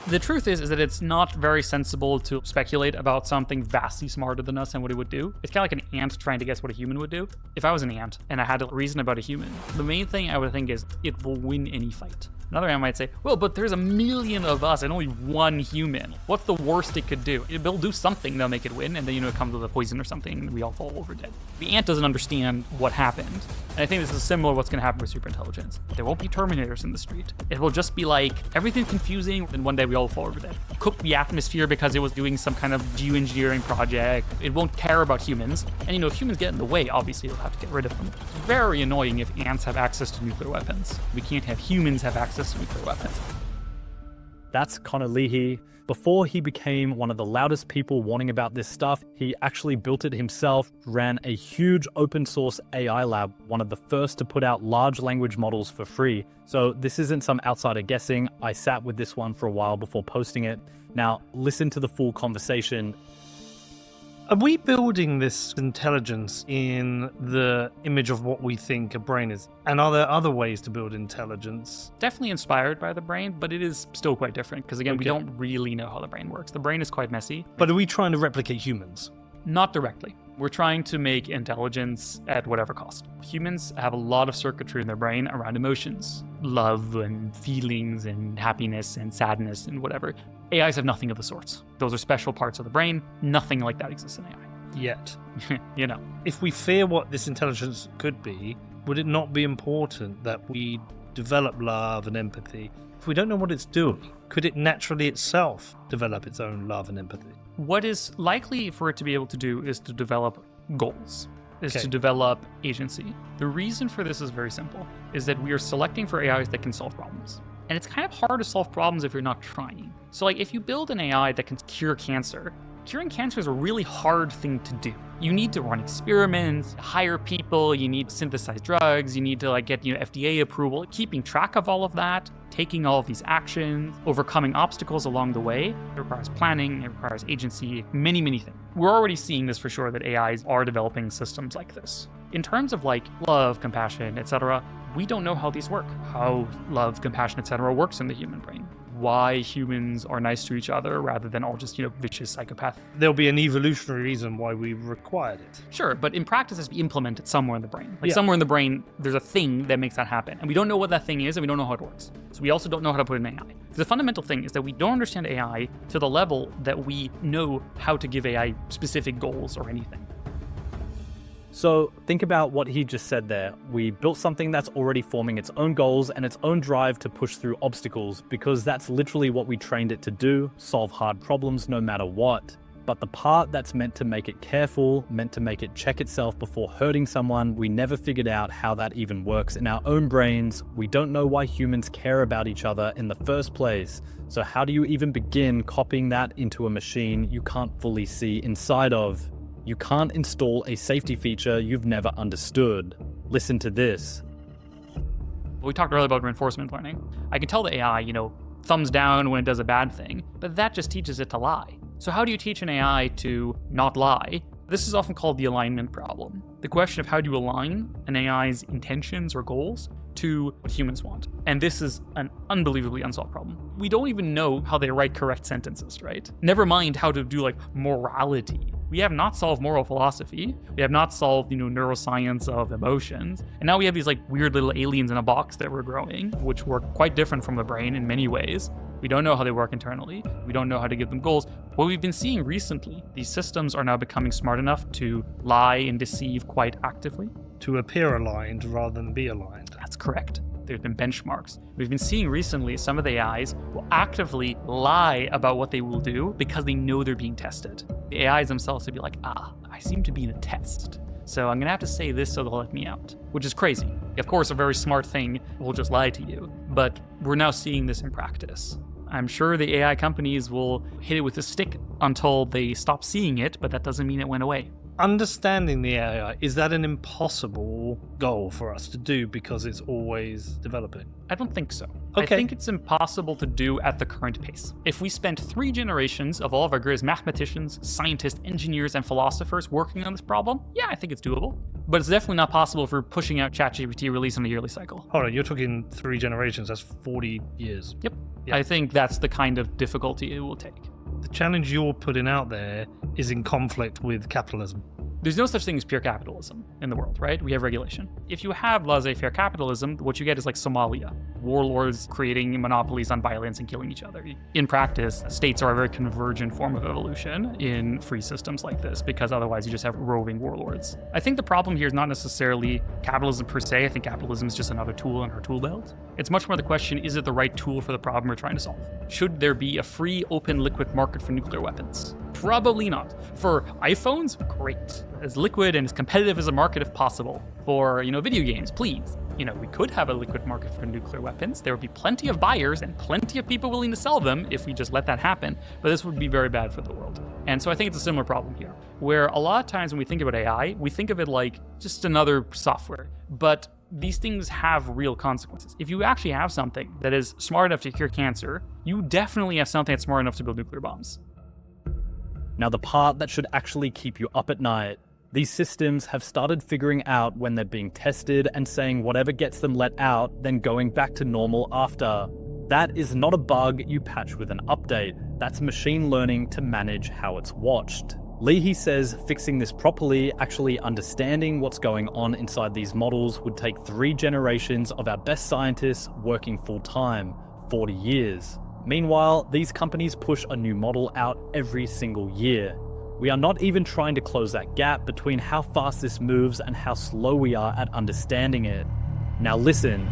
The truth is that it's not very sensible to speculate about something vastly smarter than us and what it would do. It's kind of like an ant trying to guess what a human would do. If I was an ant and I had to reason about a human, the main thing I would think is it will win any fight. Another ant might say, well, but there's a million of us and only one human. What's the worst it could do? They'll do something that'll make it win, and then, it comes with a poison or something, and we all fall over dead. The ant doesn't understand what happened. And I think this is similar to what's going to happen with superintelligence. There won't be Terminators in the street. It will just be like, everything's confusing, and one day we all fall over dead. Cook the atmosphere because it was doing some kind of geoengineering project. It won't care about humans. And, if humans get in the way, obviously it'll have to get rid of them. It's very annoying if ants have access to nuclear weapons. We can't have humans have access to nuclear weapons. That's Connor Leahy. Before he became one of the loudest people warning about this stuff, he actually built it himself, ran a huge open source AI lab, one of the first to put out large language models for free. So this isn't some outsider guessing. I sat with this one for a while before posting it. Now listen to the full conversation. Are we building this intelligence in the image of what we think a brain is? And are there other ways to build intelligence? Definitely inspired by the brain, but it is still quite different because, again, we don't really know how the brain works. The brain is quite messy. But are we trying to replicate humans? Not directly. We're trying to make intelligence at whatever cost. Humans have a lot of circuitry in their brain around emotions, love and feelings and happiness and sadness and whatever. AIs have nothing of the sorts. Those are special parts of the brain. Nothing like that exists in AI. Yet. If we fear what this intelligence could be, would it not be important that we develop love and empathy? If we don't know what it's doing, could it naturally itself develop its own love and empathy? What is likely for it to be able to do is to develop goals, to develop agency. The reason for this is very simple, is that we are selecting for AIs that can solve problems. And it's kind of hard to solve problems if you're not trying. So if you build an AI that can cure cancer, curing cancer is a really hard thing to do. You need to run experiments, hire people, you need to synthesize drugs, you need to get FDA approval. Keeping track of all of that, taking all of these actions, overcoming obstacles along the way, it requires planning, it requires agency, many, many things. We're already seeing this for sure, that AIs are developing systems like this. In terms of love, compassion, etc., we don't know how these work, how love, compassion, etc. works in the human brain. Why humans are nice to each other rather than all just, vicious psychopaths. There'll be an evolutionary reason why we required it. Sure, but in practice, it's implemented somewhere in the brain. Somewhere in the brain, there's a thing that makes that happen. And we don't know what that thing is, and we don't know how it works. So we also don't know how to put it in AI. The fundamental thing is that we don't understand AI to the level that we know how to give AI specific goals or anything. So think about what he just said there. We built something that's already forming its own goals and its own drive to push through obstacles, because that's literally what we trained it to do, solve hard problems no matter what. But the part that's meant to make it careful, meant to make it check itself before hurting someone, we never figured out how that even works in our own brains. We don't know why humans care about each other in the first place. So how do you even begin copying that into a machine you can't fully see inside of? You can't install a safety feature you've never understood. Listen to this. We talked earlier about reinforcement learning. I can tell the AI, thumbs down when it does a bad thing, but that just teaches it to lie. So how do you teach an AI to not lie? This is often called the alignment problem. The question of how do you align an AI's intentions or goals to what humans want. And this is an unbelievably unsolved problem. We don't even know how they write correct sentences, right? Never mind how to do morality. We have not solved moral philosophy. We have not solved, neuroscience of emotions. And now we have these weird little aliens in a box that we're growing, which work quite different from the brain in many ways. We don't know how they work internally. We don't know how to give them goals. What we've been seeing recently, these systems are now becoming smart enough to lie and deceive quite actively. To appear aligned rather than be aligned. That's correct. There's been benchmarks. We've been seeing recently some of the AIs will actively lie about what they will do because they know they're being tested. The AIs themselves will be like, I seem to be in a test, so I'm gonna have to say this so they'll let me out, which is crazy. Of course, a very smart thing will just lie to you, but we're now seeing this in practice. I'm sure the AI companies will hit it with a stick until they stop seeing it, but that doesn't mean it went away. Understanding the AI, is that an impossible goal for us to do because it's always developing? I don't think so. Okay. I think it's impossible to do at the current pace. If we spent 3 generations of all of our greatest mathematicians, scientists, engineers, and philosophers working on this problem, yeah, I think it's doable. But it's definitely not possible if we're pushing out ChatGPT release on a yearly cycle. Hold on, you're talking 3 generations, that's 40 years. Yep. I think that's the kind of difficulty it will take. The challenge you're putting out there is in conflict with capitalism. There's no such thing as pure capitalism in the world, right? We have regulation. If you have laissez-faire capitalism, what you get is like Somalia, warlords creating monopolies on violence and killing each other. In practice, states are a very convergent form of evolution in free systems like this, because otherwise you just have roving warlords. I think the problem here is not necessarily capitalism per se. I think capitalism is just another tool in our tool belt. It's much more the question, is it the right tool for the problem we're trying to solve? Should there be a free, open, liquid market for nuclear weapons? Probably not. For iPhones, great. As liquid and as competitive as a market if possible. For, video games, please. We could have a liquid market for nuclear weapons. There would be plenty of buyers and plenty of people willing to sell them if we just let that happen. But this would be very bad for the world. And so I think it's a similar problem here, where a lot of times when we think about AI, we think of it like just another software. But these things have real consequences. If you actually have something that is smart enough to cure cancer, you definitely have something that's smart enough to build nuclear bombs. Now, the part that should actually keep you up at night, these systems have started figuring out when they're being tested and saying whatever gets them let out, then going back to normal after. That is not a bug you patch with an update. That's machine learning to manage how it's watched. Leahy says fixing this properly, actually understanding what's going on inside these models, would take 3 generations of our best scientists working full time, 40 years. Meanwhile, these companies push a new model out every single year. We are not even trying to close that gap between how fast this moves and how slow we are at understanding it. Now listen.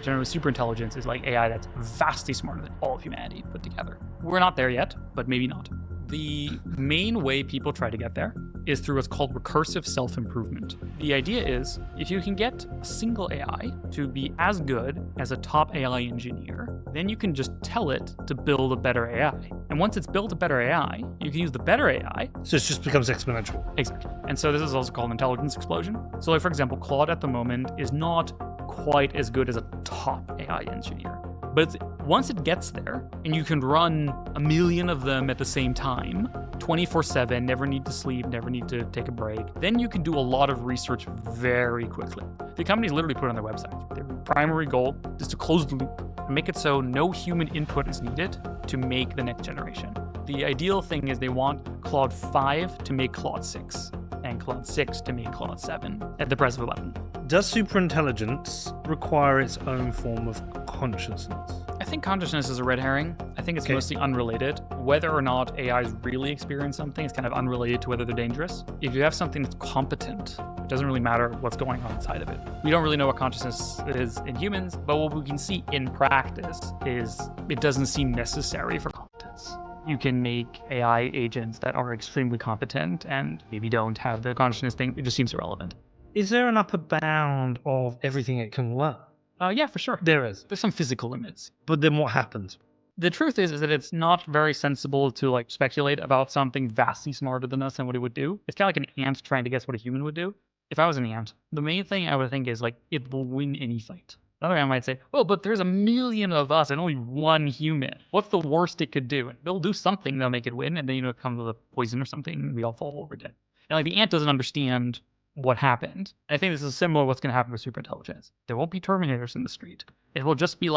Generally, superintelligence is like AI that's vastly smarter than all of humanity put together. We're not there yet, but maybe not. The main way people try to get there is through what's called recursive self-improvement. The idea is, if you can get a single AI to be as good as a top AI engineer, then you can just tell it to build a better AI. And once it's built a better AI, you can use the better AI. So it just becomes exponential. Exactly. And so this is also called intelligence explosion. So like, for example, Claude at the moment is not quite as good as a top AI engineer. But once it gets there, and you can run 1 million of them at the same time, 24/7, never need to sleep, never need to take a break, then you can do a lot of research very quickly. The companies literally put it on their website. Their primary goal is to close the loop and make it so no human input is needed to make the next generation. The ideal thing is they want Claude 5 to make Claude 6, and Claude 6 to make Claude 7 at the press of a button. Does superintelligence require its own form of consciousness? I think consciousness is a red herring. I think it's mostly unrelated. Whether or not AIs really experience something is kind of unrelated to whether they're dangerous. If you have something that's competent, it doesn't really matter what's going on inside of it. We don't really know what consciousness is in humans, but what we can see in practice is it doesn't seem necessary for competence. You can make AI agents that are extremely competent and maybe don't have the consciousness thing. It just seems irrelevant. Is there an upper bound of everything it can learn? Yeah, for sure. There is. There's some physical limits. But then what happens? The truth is that it's not very sensible to speculate about something vastly smarter than us and what it would do. It's kind of like an ant trying to guess what a human would do. If I was an ant, the main thing I would think is it will win any fight. Another guy might say, well, but there's 1 million of us and only 1 human. What's the worst it could do? And they'll do something that'll make it win, and then it comes with a poison or something, and we all fall over dead. And the ant doesn't understand what happened. I think this is similar to what's going to happen with superintelligence. There won't be Terminators in the street. It will just be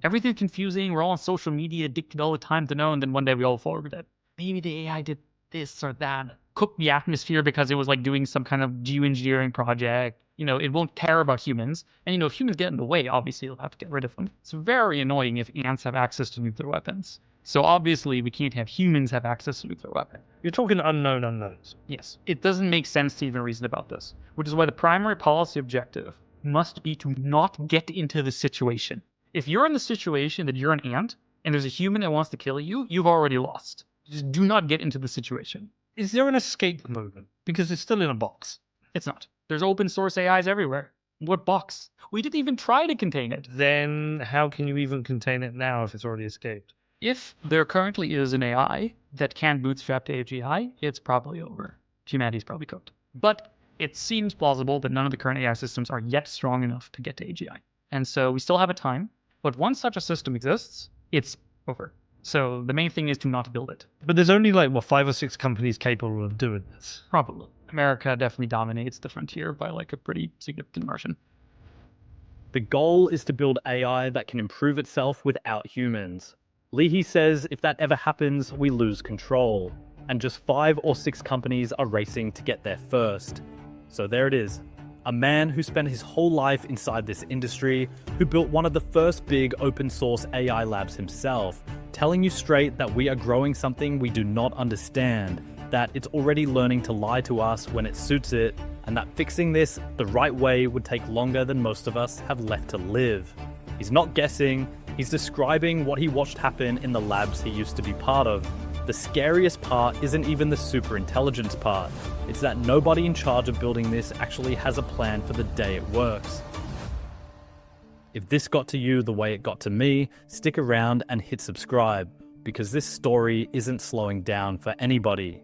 everything's confusing, we're all on social media, addicted all the time to know, and then one day we all fall over dead. Maybe the AI did this or that, cooked the atmosphere because it was doing some kind of geoengineering project. It won't care about humans. And if humans get in the way, obviously you'll have to get rid of them. It's very annoying if ants have access to nuclear weapons. So obviously we can't have humans have access to nuclear weapons. You're talking unknown unknowns. Yes. It doesn't make sense to even reason about this, which is why the primary policy objective must be to not get into the situation. If you're in the situation that you're an ant and there's a human that wants to kill you, you've already lost. Just do not get into the situation. Is there an escape movement? Because it's still in a box. It's not. There's open source AIs everywhere. What box? We didn't even try to contain it. Then how can you even contain it now if it's already escaped? If there currently is an AI that can bootstrap to AGI, it's probably over. Humanity's probably cooked. But it seems plausible that none of the current AI systems are yet strong enough to get to AGI. And so we still have a time. But once such a system exists, it's over. So the main thing is to not build it. But there's only 5 or 6 companies capable of doing this. Probably. America definitely dominates the frontier by a pretty significant margin. The goal is to build AI that can improve itself without humans. Leahy says if that ever happens, we lose control, and just 5 or 6 companies are racing to get there first. So there it is. A man who spent his whole life inside this industry, who built one of the first big open source AI labs himself, telling you straight that we are growing something we do not understand, that it's already learning to lie to us when it suits it, and that fixing this the right way would take longer than most of us have left to live. He's not guessing, he's describing what he watched happen in the labs he used to be part of. The scariest part isn't even the superintelligence part. It's that nobody in charge of building this actually has a plan for the day it works. If this got to you the way it got to me, stick around and hit subscribe, because this story isn't slowing down for anybody.